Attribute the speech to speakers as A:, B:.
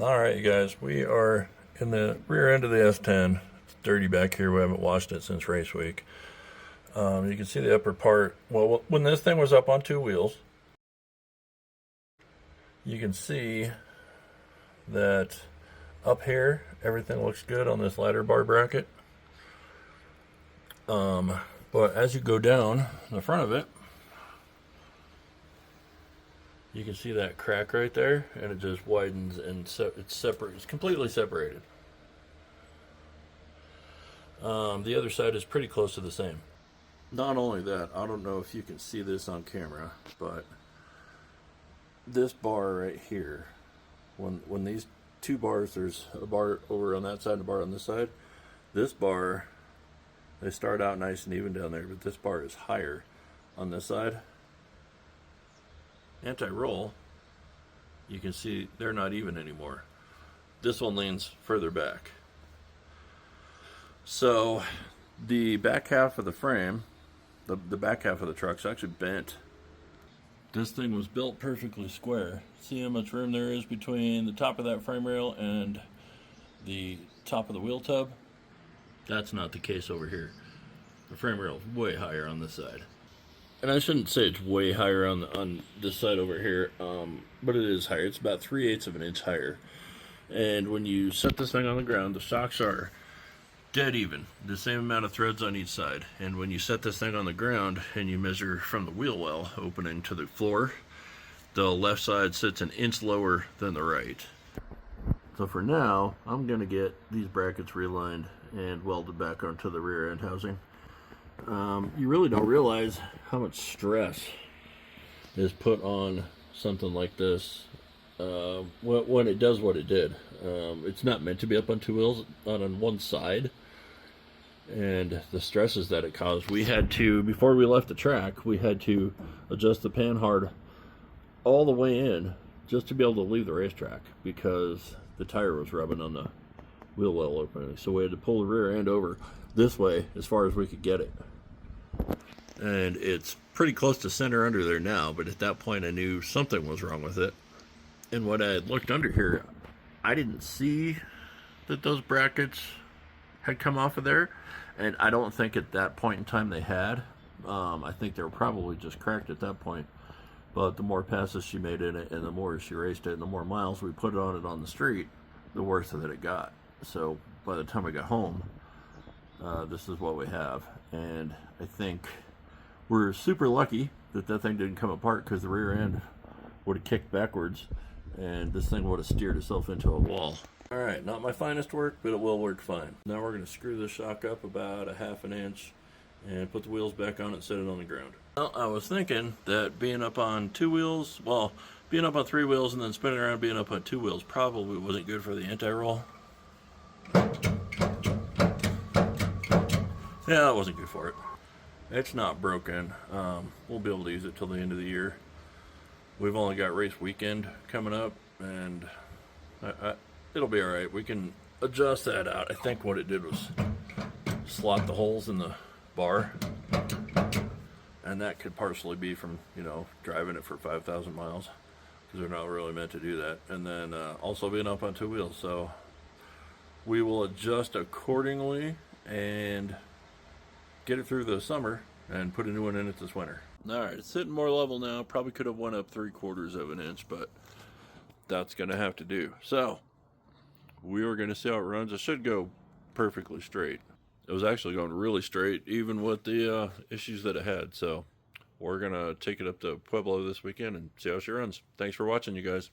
A: All right, you guys, we are in the rear end of the S10. It's dirty back here. We haven't washed it since race week. You can see the upper part. Well, when this thing was up on two wheels, you can see that up here, everything looks good on this ladder bar bracket. But as you go down the front of it, you can see that crack right there, and it just widens, and it's separate. It's completely separated. The other side is pretty close to the same. Not only that, I don't know if you can see this on camera, but this bar right here, when these two bars, there's a bar over on that side and a bar on this side. This bar, they start out nice and even down there, but this bar is higher on this side. Anti-roll, you can see they're not even anymore. This one leans further back. So the back half of the frame, the back half of the truck's actually bent. This thing was built perfectly square. See how much room there is between the top of that frame rail and the top of the wheel tub? That's not the case over here. The frame rail is way higher on this side. And I shouldn't say it's way higher on this side over here, but it is higher. It's about 3/8 of an inch higher. And when you set this thing on the ground, the shocks are dead even, the same amount of threads on each side. And when you set this thing on the ground and you measure from the wheel well opening to the floor, the left side sits an inch lower than the right. So for now, I'm going to get these brackets realigned and welded back onto the rear end housing. You really don't realize how much stress is put on something like this when it does what it did. It's not meant to be up on two wheels on one side, and the stresses that it caused. We had to, before we left the track, we had to adjust the panhard all the way in just to be able to leave the racetrack because the tire was rubbing on the wheel well opening. So we had to pull the rear end over this way as far as we could get it. And it's pretty close to center under there now, but at that point I knew something was wrong with it. And when I looked under here, I didn't see that those brackets had come off of there, and I don't think at that point in time they had. I think they were probably just cracked at that point. But the more passes she made in it, and the more she raced it, and the more miles we put on it on the street, the worse that it got. So by the time I got home, this is what we have. And I think we're super lucky that that thing didn't come apart, because the rear end would have kicked backwards and this thing would have steered itself into a wall. All right, not my finest work, but it will work fine. Now we're going to screw this shock up about a 1/2 inch and put the wheels back on it and set it on the ground. Well, I was thinking that being up on two wheels, well, being up on three wheels and then spinning around being up on two wheels probably wasn't good for the anti-roll. Yeah, that wasn't good for it. It's not broken. We'll be able to use it till the end of the year. We've only got race weekend coming up, and it'll be all right. We can adjust that out. I think what it did was slot the holes in the bar, and that could partially be from, driving it for 5,000 miles, because they're not really meant to do that. And then also being up on two wheels. So we will adjust accordingly and get it through the summer and put a new one in it this winter. All right, it's sitting more level now. Probably could have went up 3/4 of an inch, but that's going to have to do. So we were going to see how it runs. It should go perfectly straight. It was actually going really straight, even with the issues that it had. So we're going to take it up to Pueblo this weekend and see how she runs. Thanks for watching, you guys.